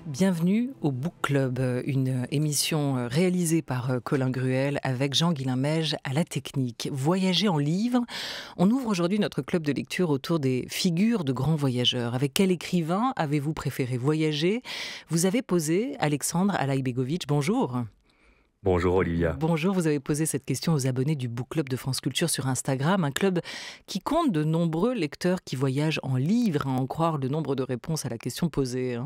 Bienvenue au Book Club, une émission réalisée par Colin Gruel avec Jean-Guilain Mège à la technique. Voyager en livre, on ouvre aujourd'hui notre club de lecture autour des figures de grands voyageurs. Avec quel écrivain avez-vous préféré voyager? Vous avez posé Alexandre Alaïbegovic, bonjour. Bonjour Olivia. Bonjour, vous avez posé cette question aux abonnés du Book Club de France Culture sur Instagram, un club qui compte de nombreux lecteurs qui voyagent en livre, à en croire le nombre de réponses à la question posée.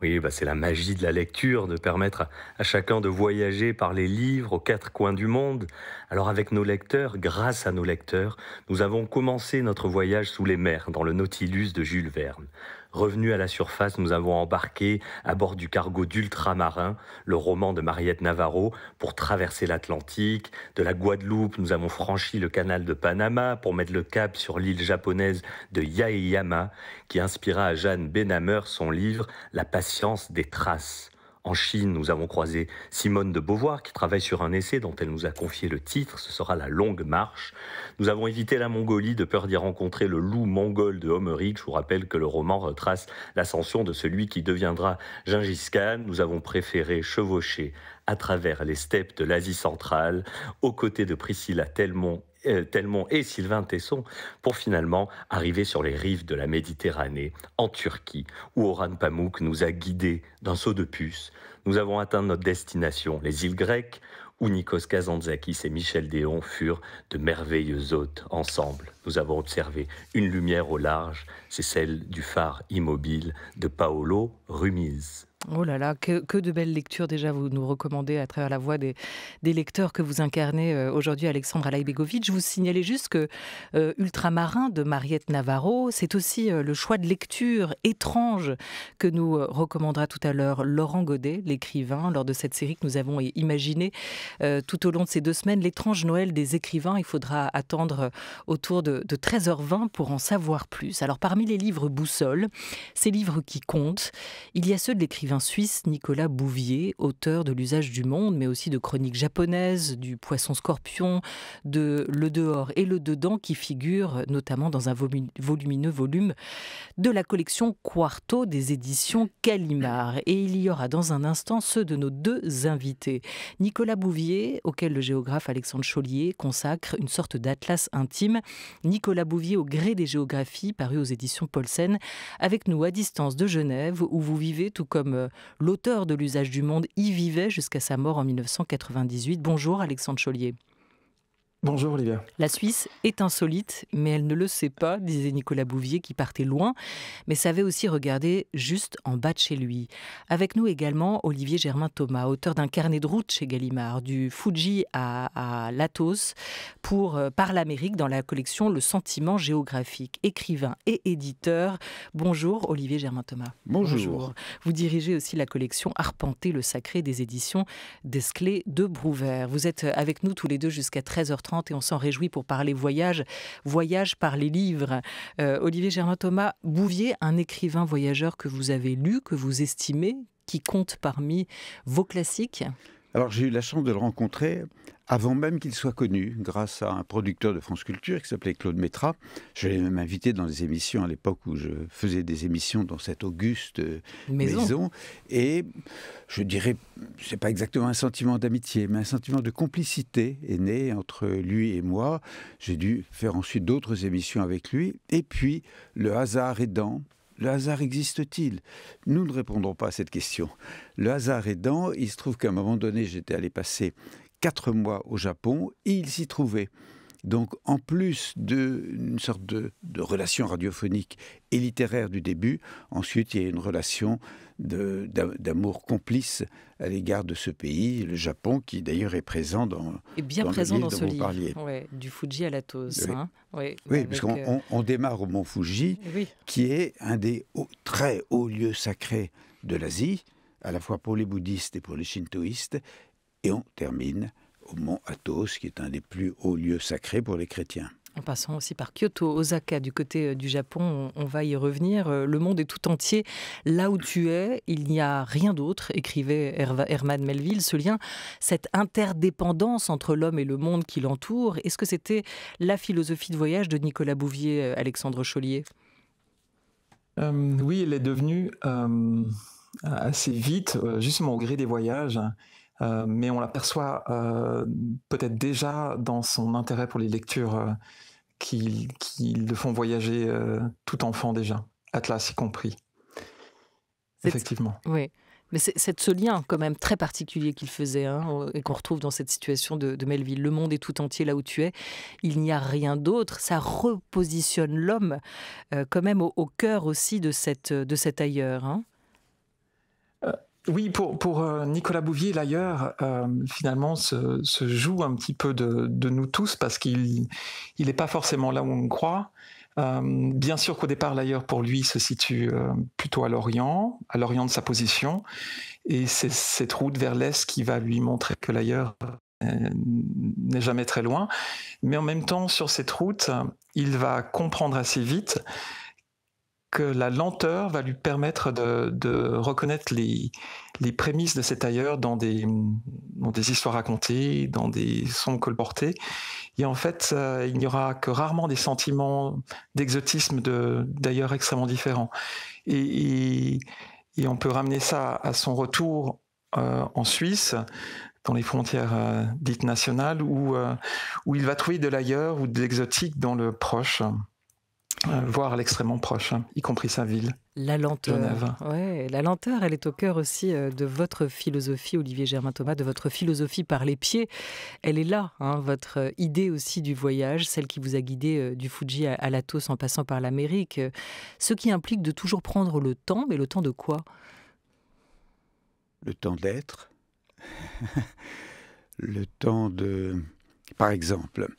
Oui, c'est la magie de la lecture, de permettre à chacun de voyager par les livres aux quatre coins du monde. Alors avec nos lecteurs, grâce à nos lecteurs, nous avons commencé notre voyage sous les mers, dans le Nautilus de Jules Verne. Revenus à la surface, nous avons embarqué à bord du cargo d'Ultramarin, le roman de Mariette Navarro, pour traverser l'Atlantique. De la Guadeloupe, nous avons franchi le canal de Panama pour mettre le cap sur l'île japonaise de Yaeyama, qui inspira à Jeanne Benhammer son livre « La patience des traces ». En Chine, nous avons croisé Simone de Beauvoir qui travaille sur un essai dont elle nous a confié le titre, ce sera La longue marche. Nous avons évité la Mongolie de peur d'y rencontrer le loup mongol de Homeric. Je vous rappelle que le roman retrace l'ascension de celui qui deviendra Gengis Khan. Nous avons préféré chevaucher à travers les steppes de l'Asie centrale, aux côtés de Priscilla Telmont et Sylvain Tesson, pour finalement arriver sur les rives de la Méditerranée, en Turquie, où Orhan Pamuk nous a guidés d'un saut de puce. Nous avons atteint notre destination, les îles grecques, où Nikos Kazantzakis et Michel Déon furent de merveilleux hôtes ensemble. Nous avons observé une lumière au large, c'est celle du phare immobile de Paolo Rumiz. Oh là là, que de belles lectures déjà vous nous recommandez à travers la voix des lecteurs que vous incarnez aujourd'hui, Alexandre Alaïbegovic. Je vous signalais juste que Ultramarin de Mariette Navarro, c'est aussi le choix de lecture étrange que nous recommandera tout à l'heure Laurent Godet, l'écrivain, lors de cette série que nous avons imaginée tout au long de ces 2 semaines, l'étrange Noël des écrivains. Il faudra attendre autour de 13h20 pour en savoir plus. Alors parmi les livres boussole, ces livres qui comptent, il y a ceux de l'écrivain suisse Nicolas Bouvier, auteur de L'usage du monde, mais aussi de chroniques japonaises, du poisson scorpion, de Le dehors et le dedans, qui figurent notamment dans un volumineux volume de la collection Quarto des éditions Gallimard. Et il y aura dans un instant ceux de nos 2 invités. Nicolas Bouvier, auquel le géographe Alexandre Chaulier consacre une sorte d'atlas intime. Nicolas Bouvier au gré des géographies, paru aux éditions Paulsen, avec nous à distance de Genève, où vous vivez, tout comme l'auteur de L'usage du monde y vivait jusqu'à sa mort en 1998. Bonjour Alexandre Chaulier. Bonjour Olivia. La Suisse est insolite, mais elle ne le sait pas, disait Nicolas Bouvier qui partait loin, mais savait aussi regarder juste en bas de chez lui. Avec nous également Olivier Germain Thomas, auteur d'un carnet de route chez Gallimard, du Fuji à Latos, par l'Amérique dans la collection Le Sentiment géographique, écrivain et éditeur. Bonjour Olivier Germain Thomas. Bonjour. Vous dirigez aussi la collection Arpenter le sacré des éditions Desclés de Brouvert. Vous êtes avec nous tous les deux jusqu'à 13h30 et on s'en réjouit pour parler voyage par les livres. Olivier Germain Thomas, Bouvier, un écrivain voyageur que vous avez lu, que vous estimez, qui compte parmi vos classiques? Alors j'ai eu la chance de le rencontrer avant même qu'il soit connu, grâce à un producteur de France Culture qui s'appelait Claude Métras. Je l'ai même invité dans des émissions à l'époque où je faisais des émissions dans cette auguste maison. Et je dirais, c'est pas exactement un sentiment d'amitié, mais un sentiment de complicité est né entre lui et moi. J'ai dû faire ensuite d'autres émissions avec lui. Et puis, le hasard aidant, le hasard existe-t-il? Nous ne répondrons pas à cette question. Le hasard aidant, il se trouve qu'à un moment donné, j'étais allé passer 4 mois au Japon et il s'y trouvait. Donc, en plus d'une sorte de relation radiophonique et littéraire du début, ensuite, il y a une relation d'amour complice à l'égard de ce pays, le Japon, qui d'ailleurs est présent dans le livre dont vous parliez. Ouais, du Fuji à Latos. Oui, oui, parce qu'on démarre au mont Fuji, qui est un des très hauts lieux sacrés de l'Asie, à la fois pour les bouddhistes et pour les shintoïstes, et on termine au mont Athos, qui est un des plus hauts lieux sacrés pour les chrétiens. En passant aussi par Kyoto, Osaka, du côté du Japon, on va y revenir. Le monde est tout entier là où tu es. Il n'y a rien d'autre, écrivait Herman Melville. Ce lien, cette interdépendance entre l'homme et le monde qui l'entoure, est-ce que c'était la philosophie de voyage de Nicolas Bouvier, Alexandre Chaulier? Oui, elle est devenue assez vite, justement au gré des voyages, mais on l'aperçoit peut-être déjà dans son intérêt pour les lectures qui le font voyager tout enfant déjà, Atlas y compris, effectivement. Oui. Mais c'est ce lien quand même très particulier qu'il faisait, hein, et qu'on retrouve dans cette situation de Melville. Le monde est tout entier là où tu es, il n'y a rien d'autre. Ça repositionne l'homme quand même au cœur aussi de cet ailleurs. Hein. Oui, pour Nicolas Bouvier, l'ailleurs, finalement, se joue un petit peu de nous tous, parce qu'il n'est pas forcément là où on croit. Bien sûr qu'au départ, l'ailleurs, pour lui, se situe plutôt à l'Orient de sa position, et c'est cette route vers l'Est qui va lui montrer que l'ailleurs n'est jamais très loin. Mais en même temps, sur cette route, il va comprendre assez vite que la lenteur va lui permettre de reconnaître les prémices de cet ailleurs dans des histoires racontées, dans des sons colportés. Et en fait, il n'y aura que rarement des sentiments d'exotisme d'ailleurs extrêmement différents. Et on peut ramener ça à son retour en Suisse, dans les frontières dites nationales, où il va trouver de l'ailleurs ou de l'exotique dans le proche. Voire à l'extrêmement proche, hein, y compris sa ville. La lenteur, Genève. ouais, la lenteur, elle est au cœur aussi de votre philosophie, Olivier Germain-Thomas, de votre philosophie par les pieds. Elle est là, hein, votre idée aussi du voyage, celle qui vous a guidé du Fidji à l'Athos en passant par l'Amérique. Ce qui implique de toujours prendre le temps, mais le temps de quoi ? Le temps d'être, le temps de... Par exemple,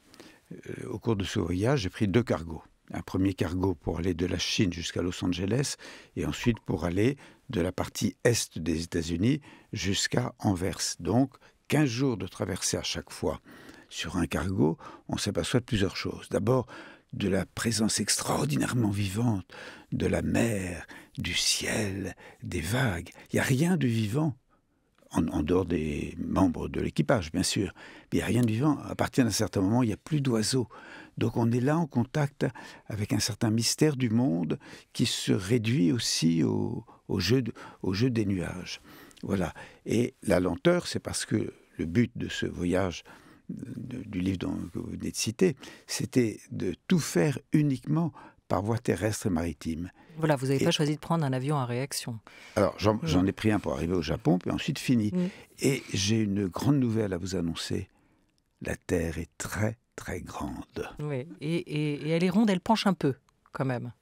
au cours de ce voyage, j'ai pris 2 cargos. Un premier cargo pour aller de la Chine jusqu'à Los Angeles, et ensuite pour aller de la partie est des États-Unis jusqu'à Anvers. Donc, 15 jours de traversée à chaque fois. Sur un cargo, on s'aperçoit de plusieurs choses. D'abord, de la présence extraordinairement vivante de la mer, du ciel, des vagues. Il n'y a rien de vivant, en dehors des membres de l'équipage, bien sûr. Mais il n'y a rien de vivant. À partir d'un certain moment, il n'y a plus d'oiseaux. Donc on est là en contact avec un certain mystère du monde qui se réduit aussi au jeu des nuages. Et la lenteur, c'est parce que le but de ce voyage du livre que vous venez de citer, c'était de tout faire uniquement par voie terrestre et maritime. Voilà, vous n'avez pas choisi de prendre un avion à réaction. Alors, j'en ai pris un pour arriver au Japon, puis ensuite fini. Et j'ai une grande nouvelle à vous annoncer. La Terre est très, très grande. Oui, et elle est ronde, elle penche un peu, quand même.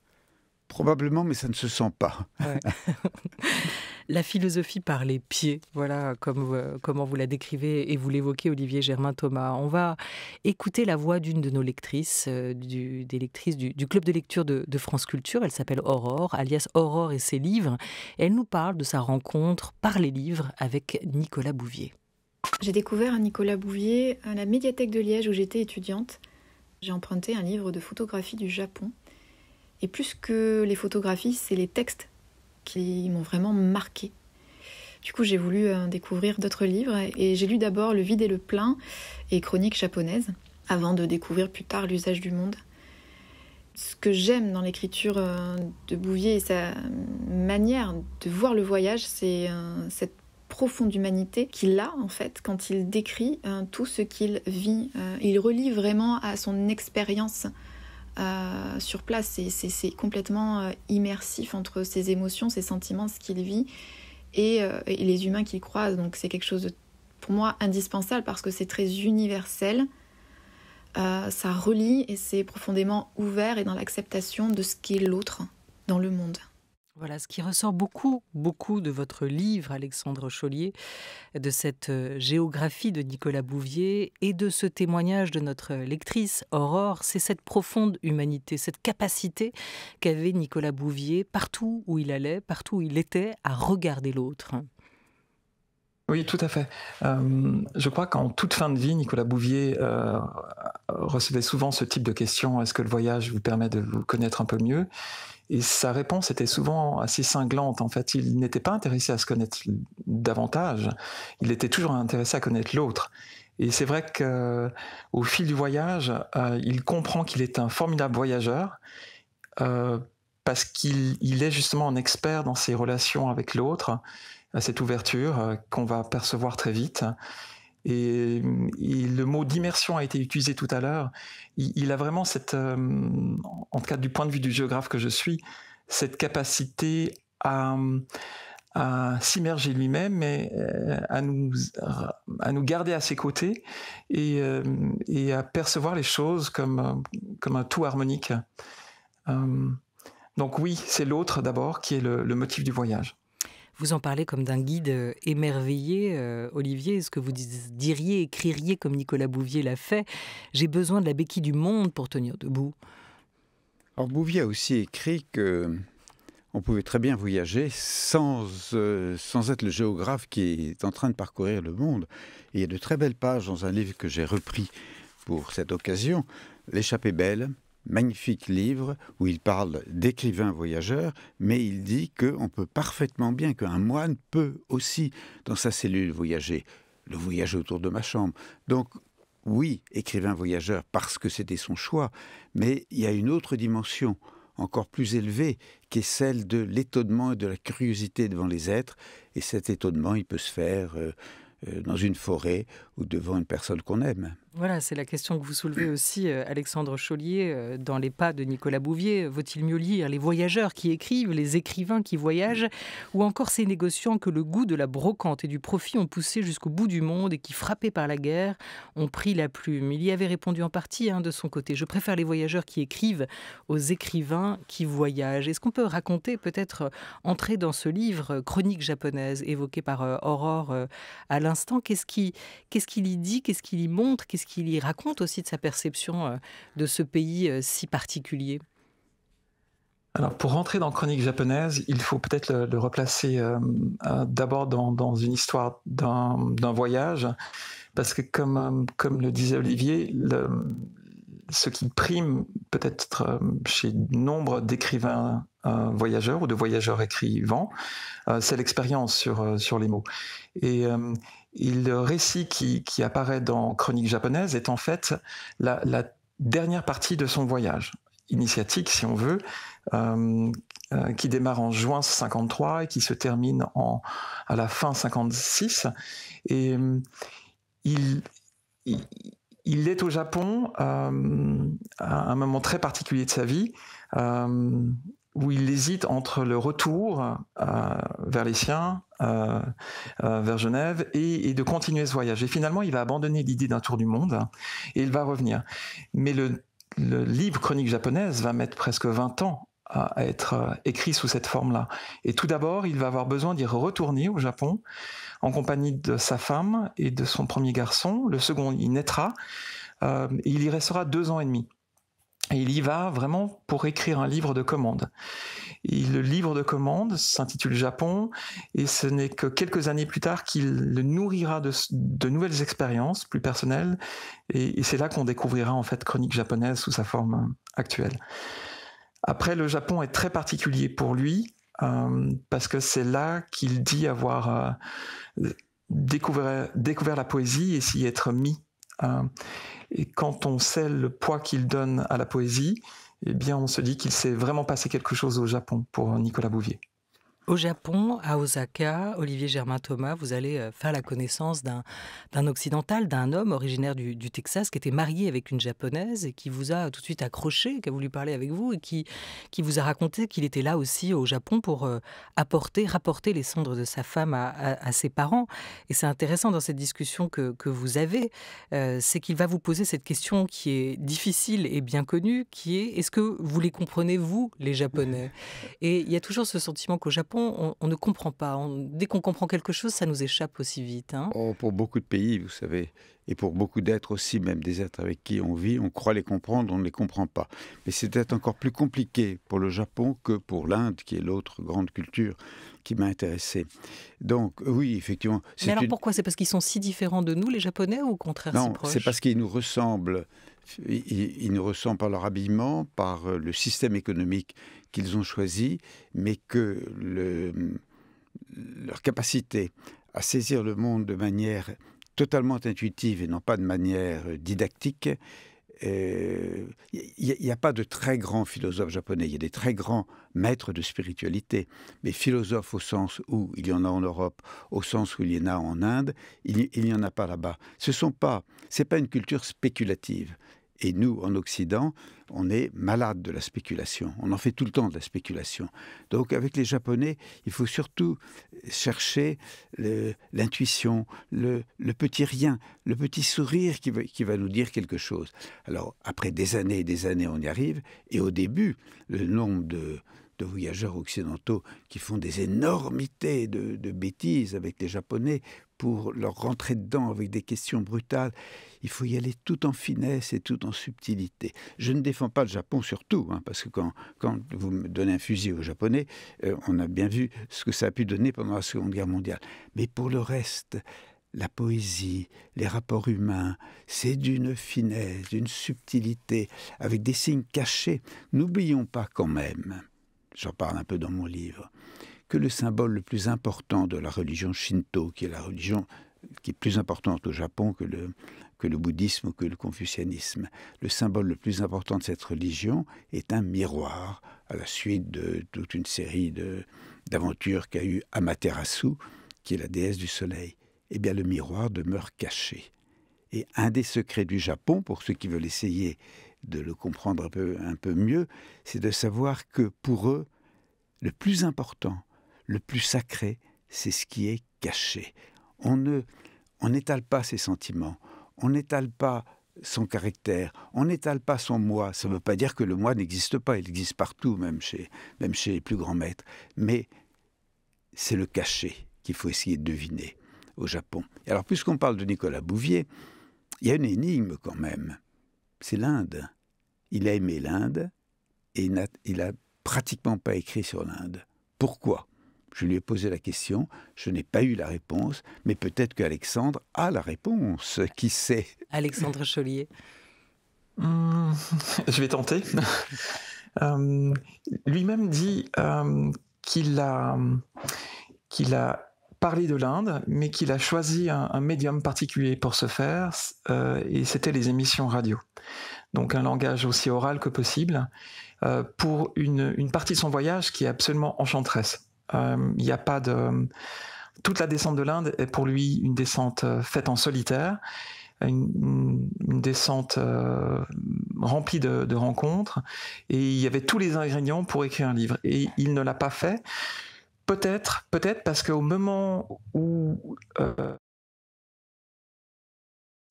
Probablement, mais ça ne se sent pas. Ouais. La philosophie par les pieds, voilà comment vous la décrivez et vous l'évoquez, Olivier Germain-Thomas. On va écouter la voix d'une de nos lectrices, des lectrices du club de lecture de France Culture. Elle s'appelle Aurore, alias Aurore et ses livres. Et elle nous parle de sa rencontre par les livres avec Nicolas Bouvier. J'ai découvert un Nicolas Bouvier à la médiathèque de Liège où j'étais étudiante. J'ai emprunté un livre de photographie du Japon. Et plus que les photographies, c'est les textes qui m'ont vraiment marquée. Du coup, j'ai voulu découvrir d'autres livres et j'ai lu d'abord Le vide et le plein et Chroniques japonaises avant de découvrir plus tard L'usage du monde. Ce que j'aime dans l'écriture de Bouvier et sa manière de voir le voyage, c'est cette profonde humanité qu'il a en fait quand il décrit tout ce qu'il vit. Il relie vraiment à son expérience sur place. C'est complètement immersif entre ses émotions, ses sentiments, ce qu'il vit et les humains qu'il croise. Donc c'est quelque chose de, pour moi, indispensable parce que c'est très universel. Ça relie et c'est profondément ouvert et dans l'acceptation de ce qu'est l'autre dans le monde. Voilà, ce qui ressort beaucoup de votre livre, Alexandre Chaulié, de cette géographie de Nicolas Bouvier et de ce témoignage de notre lectrice Aurore, c'est cette profonde humanité, cette capacité qu'avait Nicolas Bouvier partout où il allait, partout où il était, à regarder l'autre. Oui, tout à fait. Je crois qu'en toute fin de vie, Nicolas Bouvier recevait souvent ce type de questions. Est-ce que le voyage vous permet de vous connaître un peu mieux ? Et sa réponse était souvent assez cinglante. En fait, il n'était pas intéressé à se connaître davantage. Il était toujours intéressé à connaître l'autre. Et c'est vrai qu'au fil du voyage, il comprend qu'il est un formidable voyageur parce qu'il est justement un expert dans ses relations avec l'autre, cette ouverture qu'on va percevoir très vite. Et le mot d'immersion a été utilisé tout à l'heure. Il a vraiment cette, en tout cas du point de vue du géographe que je suis, cette capacité à s'immerger lui-même, mais à nous garder à ses côtés et à percevoir les choses comme un tout harmonique. Donc oui, c'est l'autre d'abord qui est le motif du voyage. Vous en parlez comme d'un guide émerveillé, Olivier. Est-ce que vous diriez, écririez comme Nicolas Bouvier l'a fait ? J'ai besoin de la béquille du monde pour tenir debout. Alors Bouvier a aussi écrit que on pouvait très bien voyager sans être le géographe qui est en train de parcourir le monde. Et il y a de très belles pages dans un livre que j'ai repris pour cette occasion, L'échappée belle, magnifique livre où il parle d'écrivains voyageurs, mais il dit qu'on peut parfaitement bien, qu'un moine peut aussi, dans sa cellule, voyager. Le voyage autour de ma chambre. Donc, oui, écrivain voyageur, parce que c'était son choix, mais il y a une autre dimension, encore plus élevée, qui est celle de l'étonnement et de la curiosité devant les êtres. Et cet étonnement, il peut se faire dans une forêt ou devant une personne qu'on aime. Voilà, c'est la question que vous soulevez aussi, Alexandre Chaulier, dans les pas de Nicolas Bouvier. Vaut-il mieux lire les voyageurs qui écrivent, les écrivains qui voyagent, ou encore ces négociants que le goût de la brocante et du profit ont poussé jusqu'au bout du monde et qui, frappés par la guerre, ont pris la plume? Il y avait répondu en partie de son côté. Je préfère les voyageurs qui écrivent aux écrivains qui voyagent. Est-ce qu'on peut raconter, peut-être, entrer dans ce livre, Chronique japonaise, évoqué par Aurore à l'instant? Qu'est-ce qu'il y dit? Qu'est-ce qu'il y montre? Qu'est-ce qu'il y raconte aussi de sa perception de ce pays si particulier? Alors, pour rentrer dans Chronique japonaise, il faut peut-être le replacer d'abord dans une histoire d'un voyage, parce que comme le disait Olivier, ce qui prime peut-être chez nombre d'écrivains voyageurs ou de voyageurs écrivants, c'est l'expérience sur les mots. Et le récit qui apparaît dans Chronique japonaise est en fait la dernière partie de son voyage initiatique, si on veut, qui démarre en juin 53 et qui se termine à la fin 56. Et il est au Japon à un moment très particulier de sa vie, où il hésite entre le retour vers les siens, vers Genève, et de continuer ce voyage. Et finalement, il va abandonner l'idée d'un tour du monde et il va revenir. Mais le livre Chronique japonaise va mettre presque 20 ans à être écrit sous cette forme-là. Et tout d'abord, il va avoir besoin d'y retourner au Japon en compagnie de sa femme et de son premier garçon. Le second, il naîtra. Et il y restera 2 ans et demi. Et il y va vraiment pour écrire un livre de commande. Et le livre de commande s'intitule Japon, et ce n'est que quelques années plus tard qu'il le nourrira de nouvelles expériences plus personnelles, et c'est là qu'on découvrira en fait Chronique japonaise sous sa forme actuelle. Après, le Japon est très particulier pour lui, parce que c'est là qu'il dit avoir découvert la poésie et s'y être mis. Et quand on sait le poids qu'il donne à la poésie, eh bien on se dit qu'il s'est vraiment passé quelque chose au Japon pour Nicolas Bouvier. Au Japon, à Osaka, Olivier Germain-Thomas, vous allez faire la connaissance d'un occidental, d'un homme originaire du Texas qui était marié avec une japonaise et qui vous a tout de suite accroché, qui a voulu parler avec vous et qui vous a raconté qu'il était là aussi au Japon pour rapporter les cendres de sa femme à ses parents. Et c'est intéressant dans cette discussion que vous avez, c'est qu'il va vous poser cette question qui est difficile et bien connue, qui est: est-ce que vous les comprenez, vous, les Japonais? Et il y a toujours ce sentiment qu'au Japon, on ne comprend pas. Dès qu'on comprend quelque chose, ça nous échappe aussi vite. Pour beaucoup de pays, vous savez, et pour beaucoup d'êtres aussi, même des êtres avec qui on vit, on croit les comprendre, on ne les comprend pas. Mais c'est peut-être encore plus compliqué pour le Japon que pour l'Inde, qui est l'autre grande culture qui m'a intéressé. Donc, oui, effectivement. Mais alors pourquoi? C'est parce qu'ils sont si différents de nous, les Japonais, ou au contraire si proches? Non, c'est parce qu'ils nous ressemblent. Ils nous ressemblent par leur habillement, par le système économique qu'ils ont choisi, mais que leur capacité à saisir le monde de manière totalement intuitive et non pas de manière didactique il n'y a pas de très grands philosophes japonais. Il y a des très grands maîtres de spiritualité. Mais philosophes au sens où il y en a en Europe, au sens où il y en a en Inde, il n'y en a pas là-bas. C'est pas une culture spéculative. Et nous, en Occident, on est malade de la spéculation. On en fait tout le temps de la spéculation. Donc, avec les Japonais, il faut surtout chercher l'intuition, le petit rien, le petit sourire qui va nous dire quelque chose. Alors, après des années et des années, on y arrive. Et au début, le nombre de voyageurs occidentaux qui font des énormités de bêtises avec les Japonais pour leur rentrer dedans avec des questions brutales. Il faut y aller tout en finesse et tout en subtilité. Je ne défends pas le Japon surtout, parce que quand vous me donnez un fusil aux Japonais, on a bien vu ce que ça a pu donner pendant la Seconde Guerre mondiale. Mais pour le reste, la poésie, les rapports humains, c'est d'une finesse, d'une subtilité, avec des signes cachés. N'oublions pas quand même, j'en parle un peu dans mon livre, que le symbole le plus important de la religion Shinto, qui est la religion qui est plus importante au Japon que le bouddhisme ou que le confucianisme, le symbole le plus important de cette religion est un miroir, à la suite de toute une série d'aventures qu'a eu Amaterasu, qui est la déesse du soleil. Eh bien, le miroir demeure caché. Et un des secrets du Japon, pour ceux qui veulent essayer de le comprendre un peu mieux, c'est de savoir que pour eux, le plus important, le plus sacré, c'est ce qui est caché. On n'étale pas ses sentiments, on n'étale pas son caractère, on n'étale pas son moi. Ça ne veut pas dire que le moi n'existe pas, il existe partout, même chez les plus grands maîtres. Mais c'est le caché qu'il faut essayer de deviner au Japon. Et alors, puisqu'on parle de Nicolas Bouvier, il y a une énigme quand même. C'est l'Inde. Il a aimé l'Inde et il n'a pratiquement pas écrit sur l'Inde. Pourquoi ? Je lui ai posé la question, je n'ai pas eu la réponse, mais peut-être qu'Alexandre a la réponse, qui sait ? Alexandre Chaulier. Je vais tenter. Lui-même dit qu'il a parlé de l'Inde, mais qu'il a choisi un médium particulier pour ce faire, et c'était les émissions radio. Donc un langage aussi oral que possible, pour une partie de son voyage qui est absolument enchanteresse. Il n'y a pas de... Toute la descente de l'Inde est pour lui une descente faite en solitaire, une descente remplie de rencontres, et il y avait tous les ingrédients pour écrire un livre. Et il ne l'a pas fait, peut-être parce qu'au moment où...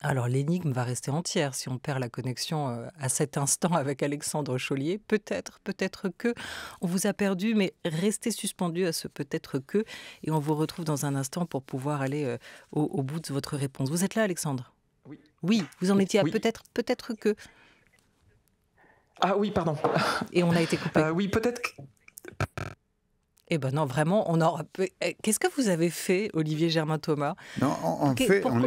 Alors l'énigme va rester entière si on perd la connexion à cet instant avec Alexandre Chaulier. Peut-être que on vous a perdu, mais restez suspendu à ce peut-être que, et on vous retrouve dans un instant pour pouvoir aller au bout de votre réponse. Vous êtes là, Alexandre ? Oui. Oui, vous en étiez à oui. peut-être que. Ah oui, pardon. Et on a été coupé. Oui, peut-être que... Eh ben non, vraiment, on aura... Qu'est-ce que vous avez fait, Olivier Germain-Thomas ? Non,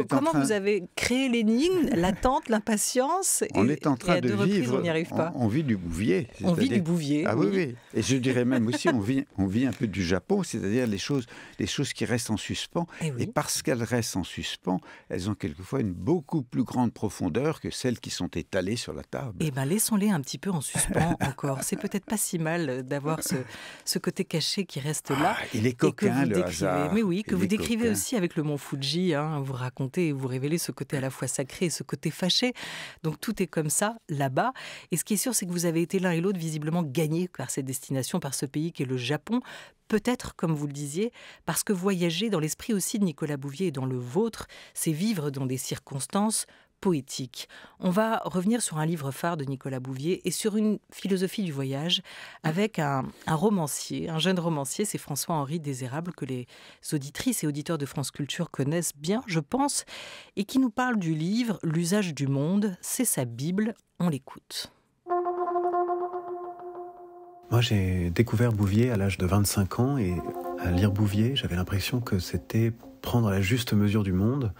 comment vous avez créé l'énigme, l'attente, l'impatience on est en train et à deux reprises, on n'y arrive pas. On vit du Bouvier. On vit du Bouvier, Ah oui. Et je dirais même aussi, on vit un peu du Japon, c'est-à-dire les choses qui restent en suspens. Et parce qu'elles restent en suspens, elles ont quelquefois une beaucoup plus grande profondeur que celles qui sont étalées sur la table. Eh bien, laissons-les un petit peu en suspens encore. C'est peut-être pas si mal d'avoir ce côté caché qui reste là. Il est coquin, le hasard. Mais oui, que vous décrivez aussi avec le mont Fuji. Vous racontez et vous révélez ce côté à la fois sacré et ce côté fâché. Donc tout est comme ça, là-bas. Et ce qui est sûr, c'est que vous avez été l'un et l'autre visiblement gagnés par cette destination, par ce pays qui est le Japon. Peut-être, comme vous le disiez, parce que voyager dans l'esprit aussi de Nicolas Bouvier et dans le vôtre, c'est vivre dans des circonstances poétique. On va revenir sur un livre phare de Nicolas Bouvier et sur une philosophie du voyage avec un romancier, un jeune romancier, c'est François-Henri Désérable, que les auditrices et auditeurs de France Culture connaissent bien, je pense, et qui nous parle du livre « L'usage du monde », c'est sa Bible, on l'écoute. Moi, j'ai découvert Bouvier à l'âge de 25 ans et à lire Bouvier, j'avais l'impression que c'était prendre la juste mesure du monde,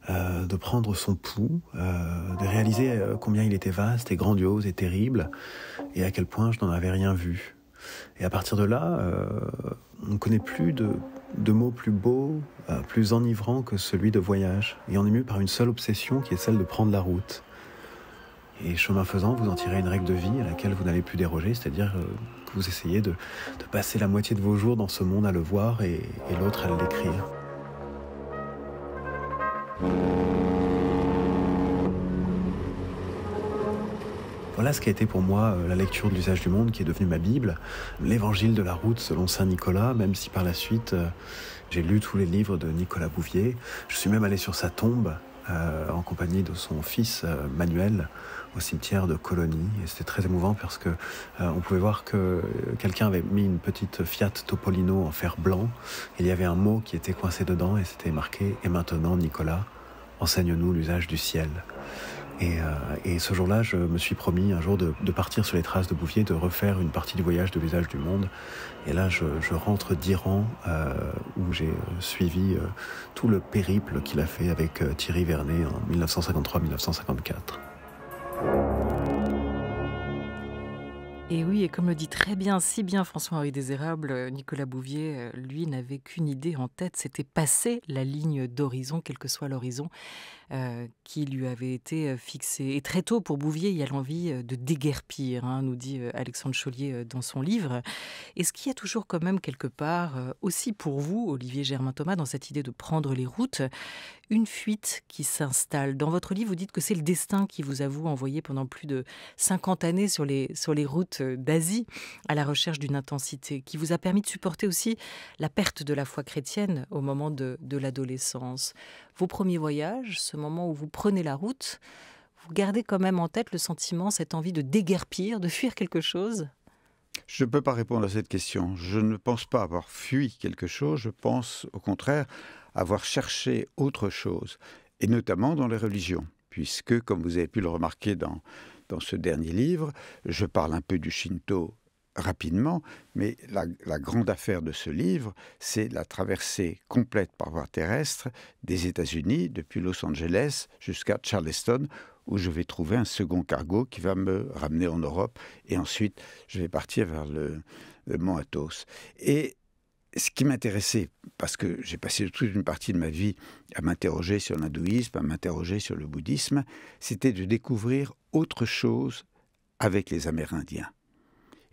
de prendre son pouls, de réaliser combien il était vaste et grandiose et terrible, et à quel point je n'en avais rien vu. Et à partir de là, on ne connaît plus de mots plus beaux, plus enivrants que celui de voyage. Et on est mu par une seule obsession qui est celle de prendre la route. Et chemin faisant, vous en tirez une règle de vie à laquelle vous n'allez plus déroger, c'est-à-dire que vous essayez de passer la moitié de vos jours dans ce monde à le voir et l'autre à l'écrire. Voilà ce qui a été pour moi la lecture de l'usage du monde, qui est devenue ma Bible, l'évangile de la route selon saint Nicolas, même si par la suite j'ai lu tous les livres de Nicolas Bouvier. Je suis même allé sur sa tombe en compagnie de son fils Manuel au cimetière de Colonie, et c'était très émouvant parce que on pouvait voir que quelqu'un avait mis une petite Fiat Topolino en fer blanc, et il y avait un mot qui était coincé dedans et c'était marqué « Et maintenant Nicolas, enseigne-nous l'usage du ciel ». Et ce jour-là, je me suis promis un jour de partir sur les traces de Bouvier, de refaire une partie du voyage de l'usage du monde. Et là, je rentre d'Iran, où j'ai suivi tout le périple qu'il a fait avec Thierry Vernet en 1953-1954. Et oui, et comme le dit très bien, si bien François-Henri Désérable, Nicolas Bouvier, lui, n'avait qu'une idée en tête, c'était passer la ligne d'horizon, quel que soit l'horizon qui lui avait été fixé. Et très tôt, pour Bouvier, il y a l'envie de déguerpir, nous dit Alexandre Chollier dans son livre. Est-ce qu'il y a toujours quand même quelque part, aussi pour vous, Olivier Germain-Thomas, dans cette idée de prendre les routes, une fuite qui s'installe? Dans votre livre, vous dites que c'est le destin qui vous a envoyé pendant plus de 50 années sur les routes d'Asie à la recherche d'une intensité, qui vous a permis de supporter aussi la perte de la foi chrétienne au moment de l'adolescence. Vos premiers voyages, ce moment où vous prenez la route, vous gardez quand même en tête le sentiment, cette envie de déguerpir, de fuir quelque chose? Je ne peux pas répondre à cette question. Je ne pense pas avoir fui quelque chose, je pense au contraire avoir cherché autre chose, et notamment dans les religions, puisque, comme vous avez pu le remarquer dans ce dernier livre, je parle un peu du Shinto rapidement, mais la grande affaire de ce livre, c'est la traversée complète par voie terrestre des États-Unis, depuis Los Angeles jusqu'à Charleston, où je vais trouver un second cargo qui va me ramener en Europe, et ensuite je vais partir vers le mont Athos. Et ce qui m'intéressait, parce que j'ai passé toute une partie de ma vie à m'interroger sur l'hindouisme, à m'interroger sur le bouddhisme, c'était de découvrir autre chose avec les Amérindiens.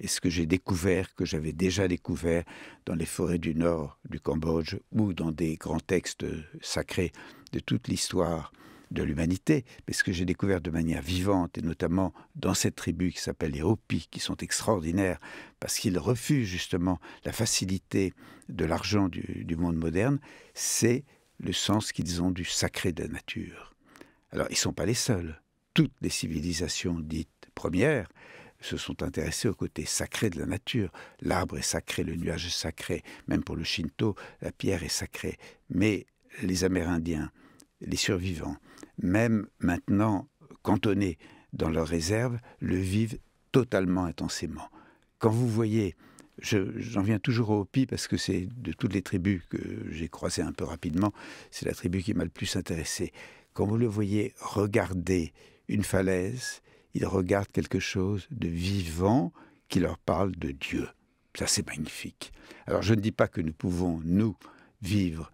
Et ce que j'ai découvert, que j'avais déjà découvert dans les forêts du nord du Cambodge ou dans des grands textes sacrés de toute l'histoire de l'humanité, mais ce que j'ai découvert de manière vivante, et notamment dans cette tribu qui s'appelle les Hopis, qui sont extraordinaires, parce qu'ils refusent justement la facilité de l'argent du monde moderne, c'est le sens qu'ils ont du sacré de la nature. Alors, ils ne sont pas les seuls. Toutes les civilisations dites premières se sont intéressés au côté sacré de la nature. L'arbre est sacré, le nuage est sacré, même pour le Shinto, la pierre est sacrée. Mais les Amérindiens, les survivants, même maintenant cantonnés dans leurs réserves, le vivent totalement intensément. Quand vous voyez, j'en viens toujours aux Hopis parce que c'est de toutes les tribus que j'ai croisées un peu rapidement, c'est la tribu qui m'a le plus intéressé. Quand vous le voyez regarder une falaise, ils regardent quelque chose de vivant qui leur parle de Dieu. Ça, c'est magnifique. Alors, je ne dis pas que nous pouvons, nous, vivre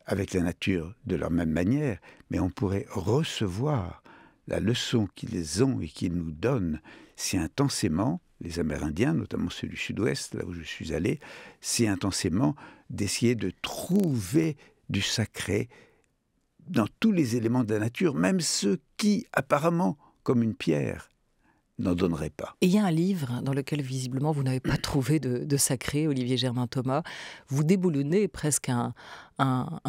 avec la nature de la même manière, mais on pourrait recevoir la leçon qu'ils ont et qu'ils nous donnent si intensément, les Amérindiens, notamment ceux du Sud-Ouest, là où je suis allé, si intensément d'essayer de trouver du sacré dans tous les éléments de la nature, même ceux qui, apparemment, comme une pierre, n'en donnerait pas. Et il y a un livre dans lequel, visiblement, vous n'avez pas trouvé de sacré, Olivier Germain-Thomas. Vous déboulonnez presque un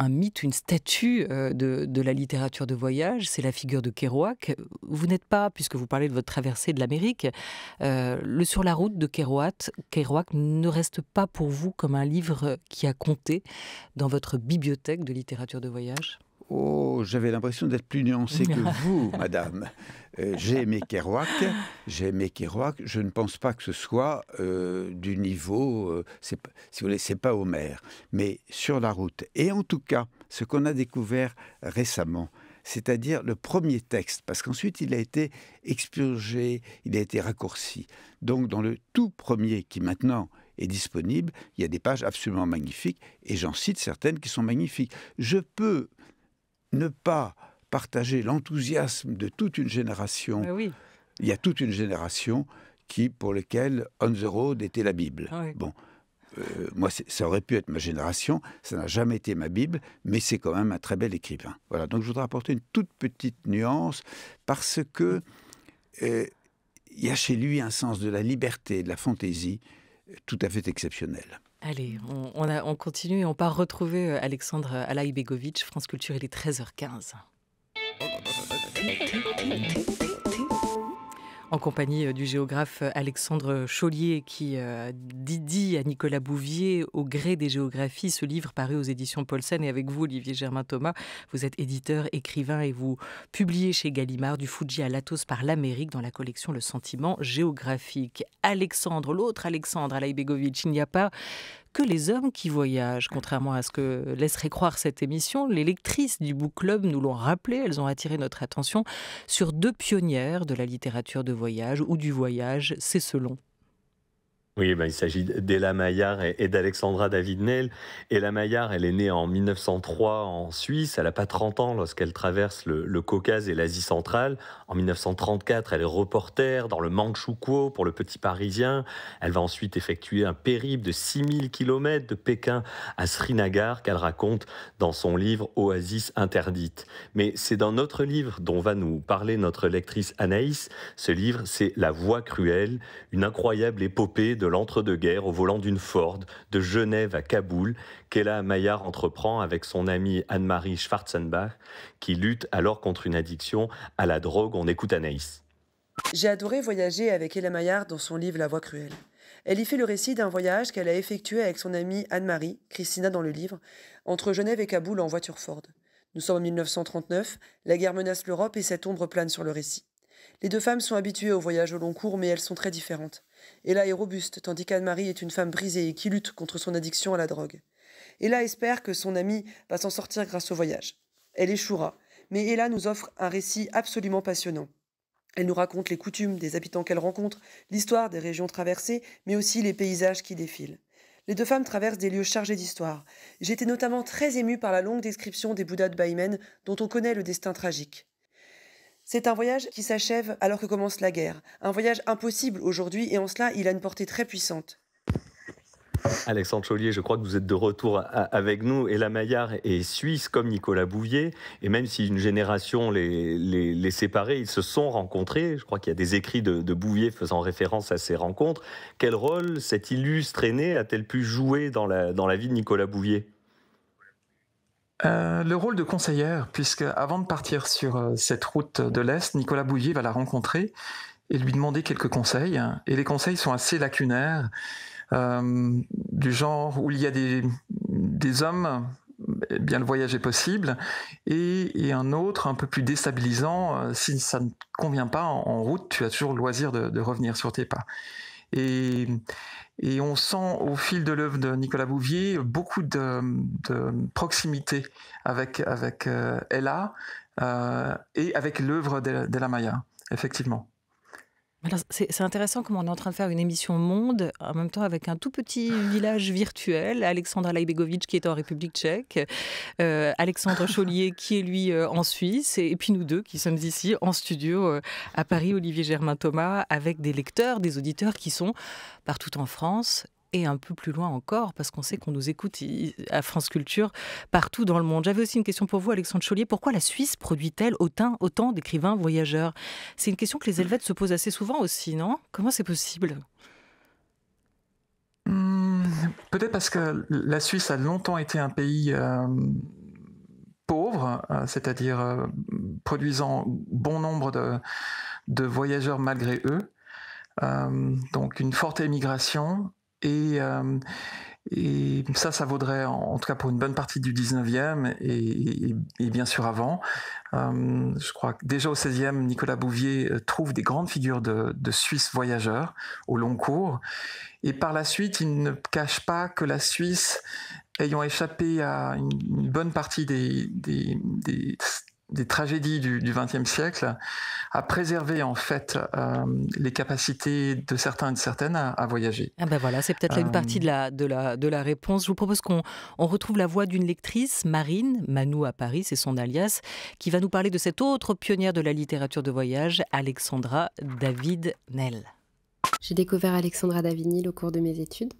mythe, une statue de la littérature de voyage. C'est la figure de Kerouac. Vous n'êtes pas, puisque vous parlez de votre traversée de l'Amérique, le Sur la route de Kerouac ne reste pas pour vous comme un livre qui a compté dans votre bibliothèque de littérature de voyage? Oh, j'avais l'impression d'être plus nuancé que vous, madame. J'ai aimé Kerouac. Je ne pense pas que ce soit du niveau, si vous voulez, c'est pas Homère, mais Sur la route. Et en tout cas, ce qu'on a découvert récemment, c'est-à-dire le premier texte, parce qu'ensuite il a été expurgé, il a été raccourci. Donc dans le tout premier qui maintenant est disponible, il y a des pages absolument magnifiques, et j'en cite certaines qui sont magnifiques. Je peux ne pas partager l'enthousiasme de toute une génération il y a toute une génération pour lesquelles On the Road était la Bible. Oui. Bon, moi, ça aurait pu être ma génération, ça n'a jamais été ma Bible, mais c'est quand même un très bel écrivain. Voilà, donc je voudrais apporter une toute petite nuance, parce que il y a chez lui un sens de la liberté, de la fantaisie, tout à fait exceptionnel. Allez, on continue et on part retrouver Alexandre Alaïbegovic. France Culture, il est 13h15. En compagnie du géographe Alexandre Chaulié qui dit à Nicolas Bouvier, au gré des géographies, ce livre paru aux éditions Paulsen. Et avec vous, Olivier Germain-Thomas, vous êtes éditeur, écrivain et vous publiez chez Gallimard Du Fuji à l'Athos par l'Amérique dans la collection Le Sentiment géographique. Alexandre, l'autre Alexandre Alaïbegovic, il n'y a pas que les hommes qui voyagent, contrairement à ce que laisserait croire cette émission. Les lectrices du Book Club nous l'ont rappelé, elles ont attiré notre attention sur 2 pionnières de la littérature de voyage ou du voyage, c'est selon. Oui, il s'agit d'Ella Maillart et d'Alexandra David-Néel. Ella Maillart, elle est née en 1903 en Suisse. Elle n'a pas 30 ans lorsqu'elle traverse le Caucase et l'Asie centrale. En 1934, elle est reporter dans le Mandchoukouo pour le Petit Parisien. Elle va ensuite effectuer un périple de 6000 km de Pékin à Srinagar qu'elle raconte dans son livre Oasis interdite. Mais c'est dans notre livre dont va nous parler notre lectrice Anaïs. Ce livre, c'est La Voie cruelle, une incroyable épopée de l'entre-deux-guerres au volant d'une Ford, de Genève à Kaboul, qu'Ella Maillart entreprend avec son amie Anne-Marie Schwarzenbach, qui lutte alors contre une addiction à la drogue. On écoute Anaïs. J'ai adoré voyager avec Ella Maillart dans son livre La Voie cruelle. Elle y fait le récit d'un voyage qu'elle a effectué avec son amie Anne-Marie, Christina dans le livre, entre Genève et Kaboul en voiture Ford. Nous sommes en 1939, la guerre menace l'Europe et cette ombre plane sur le récit. Les 2 femmes sont habituées au voyage au long cours, mais elles sont très différentes. Ella est robuste, tandis qu'Anne-Marie est une femme brisée et qui lutte contre son addiction à la drogue. Ella espère que son amie va s'en sortir grâce au voyage. Elle échouera, mais Ella nous offre un récit absolument passionnant. Elle nous raconte les coutumes des habitants qu'elle rencontre, l'histoire des régions traversées, mais aussi les paysages qui défilent. Les 2 femmes traversent des lieux chargés d'histoire. J'étais notamment très émue par la longue description des Bouddhas de Baimen, dont on connaît le destin tragique. C'est un voyage qui s'achève alors que commence la guerre. Un voyage impossible aujourd'hui et en cela, il a une portée très puissante. Alexandre Chaulié, je crois que vous êtes de retour avec nous. Ella Maillart est suisse comme Nicolas Bouvier. Et même si une génération les séparait, ils se sont rencontrés. Je crois qu'il y a des écrits de Bouvier faisant référence à ces rencontres. Quel rôle cette illustre aînée a-t-elle pu jouer dans la vie de Nicolas Bouvier ? Le rôle de conseillère, puisque avant de partir sur cette route de l'Est, Nicolas Bouvier va la rencontrer et lui demander quelques conseils. Et les conseils sont assez lacunaires, du genre où il y a des hommes, eh bien le voyage est possible, et un autre un peu plus déstabilisant, si ça ne convient pas en route, tu as toujours le loisir de revenir sur tes pas. Et on sent au fil de l'œuvre de Nicolas Bouvier beaucoup de proximité avec Ella et avec l'œuvre d'Ella Maillart, effectivement. Alors, c'est intéressant comme on est en train de faire une émission monde, en même temps avec un tout petit village virtuel, Alexandre Alaïbegovic qui est en République tchèque, Alexandre Chaulié qui est lui en Suisse, et puis nous 2 qui sommes ici en studio à Paris, Olivier Germain-Thomas, avec des lecteurs, des auditeurs qui sont partout en France et un peu plus loin encore, parce qu'on sait qu'on nous écoute à France Culture partout dans le monde. J'avais aussi une question pour vous, Alexandre Chaulié. Pourquoi la Suisse produit-elle autant d'écrivains voyageurs ? C'est une question que les Helvètes se posent assez souvent aussi, non ? Comment c'est possible ? Peut-être parce que la Suisse a longtemps été un pays pauvre, c'est-à-dire produisant bon nombre de voyageurs malgré eux. Donc une forte émigration. Et ça vaudrait, en tout cas pour une bonne partie du 19e et bien sûr avant. Je crois que déjà au 16e, Nicolas Bouvier trouve des grandes figures de Suisses voyageurs au long cours. Et par la suite, il ne cache pas que la Suisse, ayant échappé à une bonne partie des des tragédies du XXe siècle a préservé en fait les capacités de certains et de certaines à voyager. Ah ben voilà, c'est peut-être là une partie de la réponse. Je vous propose qu'on retrouve la voix d'une lectrice, Marine, Manou à Paris, c'est son alias, qui va nous parler de cette autre pionnière de la littérature de voyage, Alexandra David-Néel. J'ai découvert Alexandra David-Néel au cours de mes études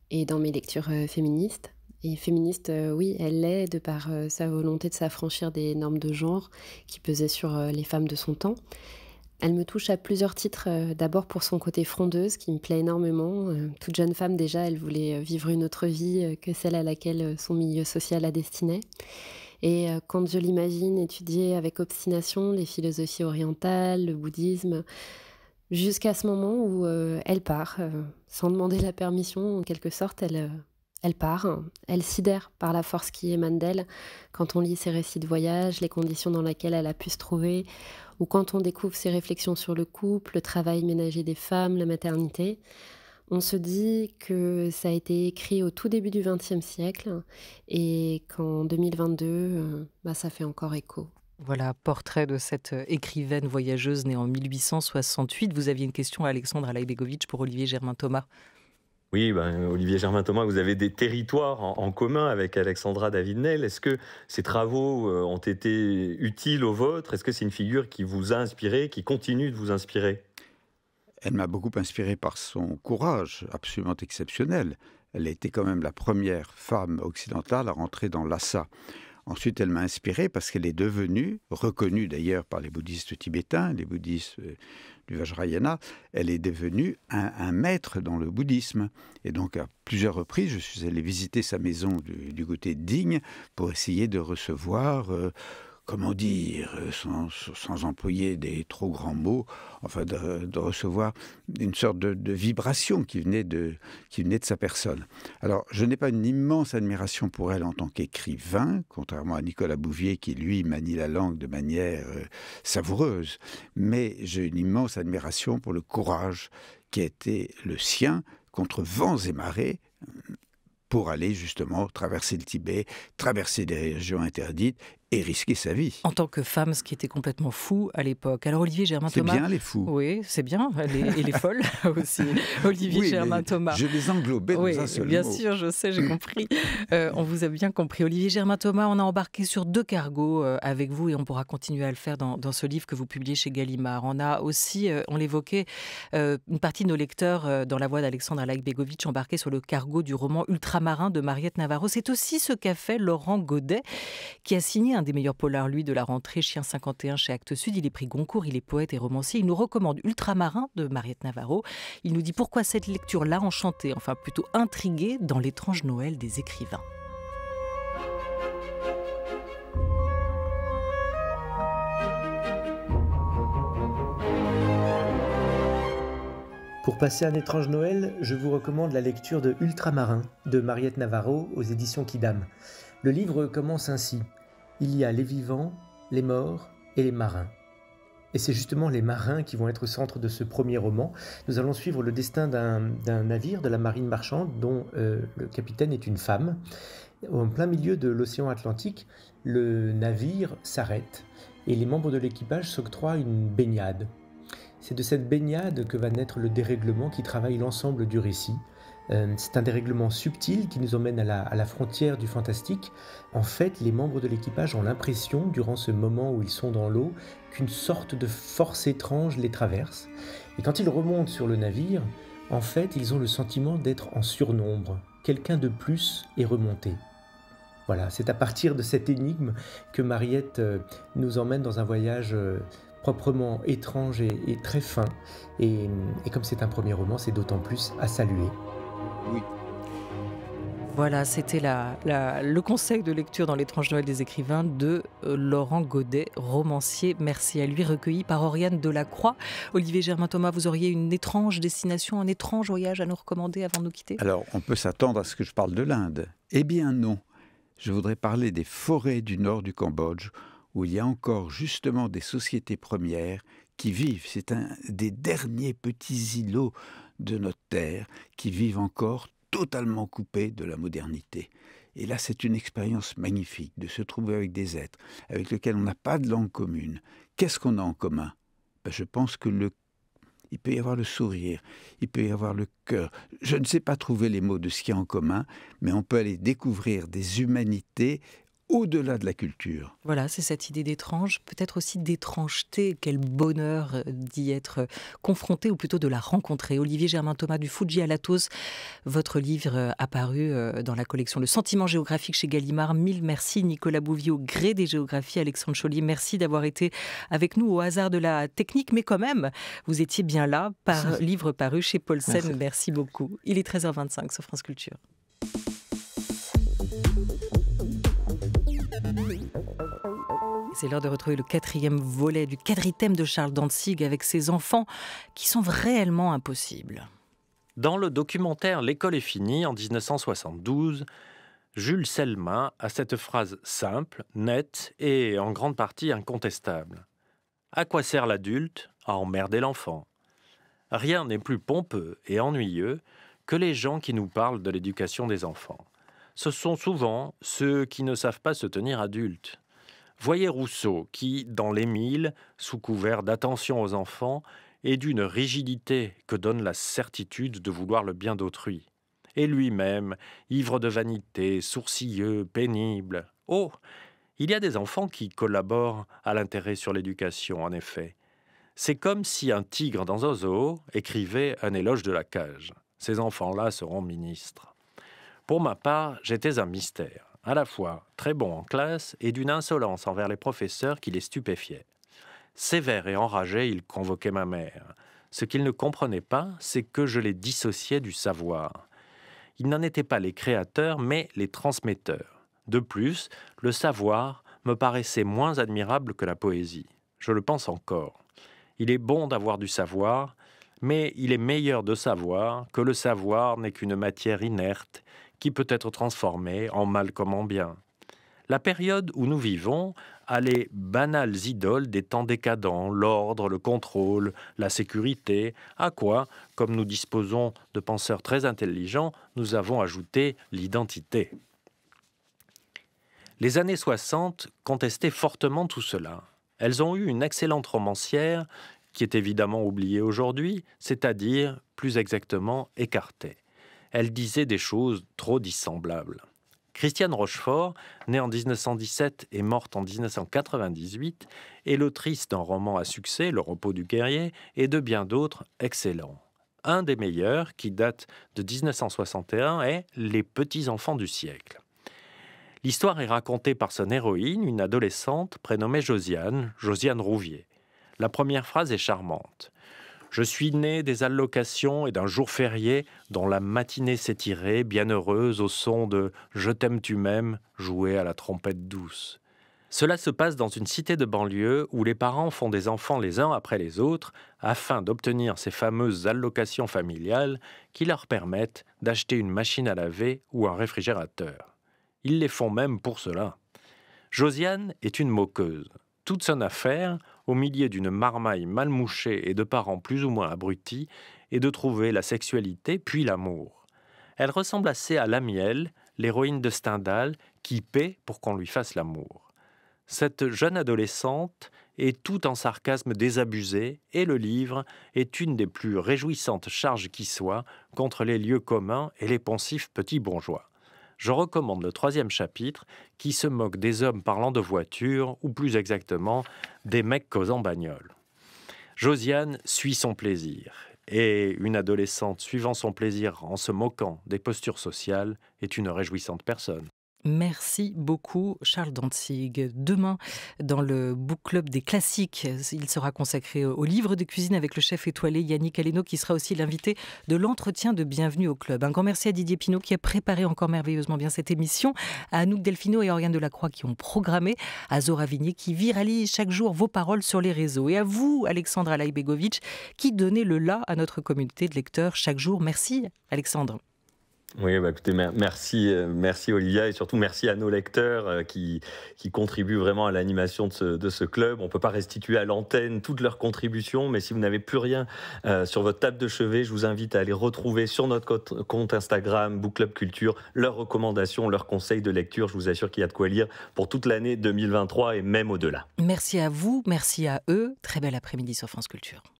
et dans mes lectures féministes. Et féministe, oui, elle l'est de par sa volonté de s'affranchir des normes de genre qui pesaient sur les femmes de son temps. Elle me touche à plusieurs titres, d'abord pour son côté frondeuse qui me plaît énormément. Toute jeune femme déjà, elle voulait vivre une autre vie que celle à laquelle son milieu social la destinait. Et quand je l'imagine étudier avec obstination les philosophies orientales, le bouddhisme, jusqu'à ce moment où elle part, sans demander la permission, en quelque sorte, elle part, elle sidère par la force qui émane d'elle quand on lit ses récits de voyage, les conditions dans lesquelles elle a pu se trouver, ou quand on découvre ses réflexions sur le couple, le travail ménager des femmes, la maternité. On se dit que ça a été écrit au tout début du XXe siècle et qu'en 2022, ça fait encore écho. Voilà, portrait de cette écrivaine voyageuse née en 1868. Vous aviez une question à Alexandre Alaibegovic pour Olivier Germain-Thomas. Oui, Olivier Germain-Thomas, vous avez des territoires en commun avec Alexandra David-Néel. Est-ce que ces travaux ont été utiles aux vôtres? Est-ce que c'est une figure qui vous a inspiré, qui continue de vous inspirer? Elle m'a beaucoup inspiré par son courage absolument exceptionnel. Elle a été quand même la première femme occidentale à rentrer dans Lhasa. Ensuite, elle m'a inspiré parce qu'elle est devenue, reconnue d'ailleurs par les bouddhistes tibétains, les bouddhistes du Vajrayana, elle est devenue un maître dans le bouddhisme. Et donc, à plusieurs reprises, je suis allé visiter sa maison du côté de Digne pour essayer de recevoir... comment dire, sans employer des trop grands mots, enfin de recevoir une sorte de vibration qui venait de sa personne. Alors, je n'ai pas une immense admiration pour elle en tant qu'écrivain, contrairement à Nicolas Bouvier qui, lui, manie la langue de manière savoureuse, mais j'ai une immense admiration pour le courage qui a été le sien contre vents et marées, pour aller justement traverser le Tibet, traverser des régions interdites et risquer sa vie. En tant que femme, ce qui était complètement fou à l'époque. Alors Olivier Germain-Thomas... C'est bien les fous. Oui, c'est bien, et les folles aussi. Olivier Germain-Thomas. Je les englobais dans un seul mot. Bien sûr, je sais, j'ai compris. On vous a bien compris. Olivier Germain-Thomas, on a embarqué sur 2 cargos avec vous et on pourra continuer à le faire dans ce livre que vous publiez chez Gallimard. On a aussi, on l'évoquait, une partie de nos lecteurs dans la voix d'Alexandre Alaibegovic embarqués sur le cargo du roman Ultramarin de Mariette Navarro. C'est aussi ce qu'a fait Laurent Godet, qui a signé un des meilleurs polars, lui, de la rentrée, Chien 51 chez Actes Sud. Il est prix Goncourt, il est poète et romancier. Il nous recommande Ultramarin de Mariette Navarro. Il nous dit pourquoi cette lecture l'a enchanté, enfin plutôt intrigué, dans l'étrange Noël des écrivains. Pour passer un étrange Noël, je vous recommande la lecture de Ultramarin de Mariette Navarro aux éditions Quidam. Le livre commence ainsi. Il y a les vivants, les morts et les marins. Et c'est justement les marins qui vont être au centre de ce premier roman. Nous allons suivre le destin d'un navire de la marine marchande dont le capitaine est une femme. En plein milieu de l'océan Atlantique, le navire s'arrête et les membres de l'équipage s'octroient une baignade. C'est de cette baignade que va naître le dérèglement qui travaille l'ensemble du récit. C'est un dérèglement subtil qui nous emmène à la frontière du fantastique. En fait, les membres de l'équipage ont l'impression, durant ce moment où ils sont dans l'eau, qu'une sorte de force étrange les traverse. Et quand ils remontent sur le navire, en fait, ils ont le sentiment d'être en surnombre. Quelqu'un de plus est remonté. Voilà, c'est à partir de cette énigme que Mariette nous emmène dans un voyage proprement étrange et très fin. Et comme c'est un premier roman, c'est d'autant plus à saluer. Oui. Voilà, c'était le conseil de lecture dans l'étrange Noël des écrivains de Laurent Godet, romancier. Merci à lui, recueilli par Oriane Delacroix. Olivier Germain-Thomas, vous auriez une étrange destination, un étrange voyage à nous recommander avant de nous quitter? Alors, on peut s'attendre à ce que je parle de l'Inde. Eh bien non, je voudrais parler des forêts du nord du Cambodge, où il y a encore justement des sociétés premières qui vivent. C'est un des derniers petits îlots de notre terre qui vivent encore totalement coupés de la modernité. Et là, c'est une expérience magnifique de se trouver avec des êtres avec lesquels on n'a pas de langue commune. Qu'est-ce qu'on a en commun? Je pense que il peut y avoir le sourire, il peut y avoir le cœur. Je ne sais pas trouver les mots de ce qu'il y a en commun, mais on peut aller découvrir des humanités au-delà de la culture. Voilà, c'est cette idée d'étrange, peut-être aussi d'étrangeté. Quel bonheur d'y être confronté, ou plutôt de la rencontrer. Olivier Germain-Thomas du Fouji à l'Athos, votre livre apparu dans la collection Le Sentiment géographique chez Gallimard. Mille merci Nicolas Bouvier, au gré des géographies. Alexandre Chaulier, merci d'avoir été avec nous au hasard de la technique, mais quand même, vous étiez bien là, livre paru chez Paulsen. Merci beaucoup. Il est 13h25 sur France Culture. C'est l'heure de retrouver le 4e volet du quadritème de Charles Dantzig avec ses enfants qui sont réellement impossibles. Dans le documentaire L'école est finie en 1972, Jules Selma a cette phrase simple, nette et en grande partie incontestable. À quoi sert l'adulte? À emmerder l'enfant. Rien n'est plus pompeux et ennuyeux que les gens qui nous parlent de l'éducation des enfants. Ce sont souvent ceux qui ne savent pas se tenir adultes. Voyez Rousseau qui, dans l'Émile, sous couvert d'attention aux enfants, est d'une rigidité que donne la certitude de vouloir le bien d'autrui. Et lui-même, ivre de vanité, sourcilleux, pénible. Oh, il y a des enfants qui collaborent à l'intérêt sur l'éducation, en effet. C'est comme si un tigre dans un zoo écrivait un éloge de la cage. Ces enfants-là seront ministres. Pour ma part, j'étais un mystère. À la fois très bon en classe et d'une insolence envers les professeurs qui les stupéfiait. Sévère et enragé, il convoquait ma mère. Ce qu'il ne comprenait pas, c'est que je les dissociais du savoir. Ils n'en étaient pas les créateurs, mais les transmetteurs. De plus, le savoir me paraissait moins admirable que la poésie. Je le pense encore. Il est bon d'avoir du savoir, mais il est meilleur de savoir que le savoir n'est qu'une matière inerte qui peut être transformée en mal comme en bien. La période où nous vivons a les banales idoles des temps décadents, l'ordre, le contrôle, la sécurité, à quoi, comme nous disposons de penseurs très intelligents, nous avons ajouté l'identité. Les années 60 contestaient fortement tout cela. Elles ont eu une excellente romancière, qui est évidemment oubliée aujourd'hui, c'est-à-dire, plus exactement, écartée. Elle disait des choses trop dissemblables. Christiane Rochefort, née en 1917 et morte en 1998, est l'autrice d'un roman à succès, Le repos du guerrier, et de bien d'autres excellents. Un des meilleurs, qui date de 1961, est Les petits-enfants du siècle. L'histoire est racontée par son héroïne, une adolescente prénommée Josiane Rouvier. La première phrase est charmante. Je suis née des allocations et d'un jour férié dont la matinée s'étirait, bienheureuse au son de « Je t'aime, tu m'aimes » joué à la trompette douce. Cela se passe dans une cité de banlieue où les parents font des enfants les uns après les autres afin d'obtenir ces fameuses allocations familiales qui leur permettent d'acheter une machine à laver ou un réfrigérateur. Ils les font même pour cela. Josiane est une moqueuse. Toute son affaire, au milieu d'une marmaille mal mouchée et de parents plus ou moins abrutis, est de trouver la sexualité puis l'amour. Elle ressemble assez à Lamiel, l'héroïne de Stendhal, qui paie pour qu'on lui fasse l'amour. Cette jeune adolescente est tout en sarcasme désabusé et le livre est une des plus réjouissantes charges qui soit contre les lieux communs et les poncifs petits bourgeois. Je recommande le 3e chapitre qui se moque des hommes parlant de voitures, ou plus exactement, des mecs causant bagnole. Josiane suit son plaisir, et une adolescente suivant son plaisir en se moquant des postures sociales est une réjouissante personne. Merci beaucoup Charles Dantzig. Demain, dans le Book Club des classiques, il sera consacré au livre de cuisine avec le chef étoilé Yannick Aleno qui sera aussi l'invité de l'entretien de Bienvenue au Club. Un grand merci à Didier Pinault qui a préparé encore merveilleusement bien cette émission, à Anouk Delfino et Oriane Delacroix qui ont programmé, à Zora Vignier qui viralise chaque jour vos paroles sur les réseaux et à vous Alexandre Alaïbegovic qui donnez le là à notre communauté de lecteurs chaque jour. Merci Alexandre. Oui, écoutez, merci Olivia, et surtout merci à nos lecteurs qui contribuent vraiment à l'animation de ce club. On ne peut pas restituer à l'antenne toutes leurs contributions, mais si vous n'avez plus rien sur votre table de chevet, je vous invite à aller retrouver sur notre compte Instagram Book Club Culture leurs recommandations, leurs conseils de lecture. Je vous assure qu'il y a de quoi lire pour toute l'année 2023 et même au-delà. Merci à vous, merci à eux. Très bel après-midi sur France Culture.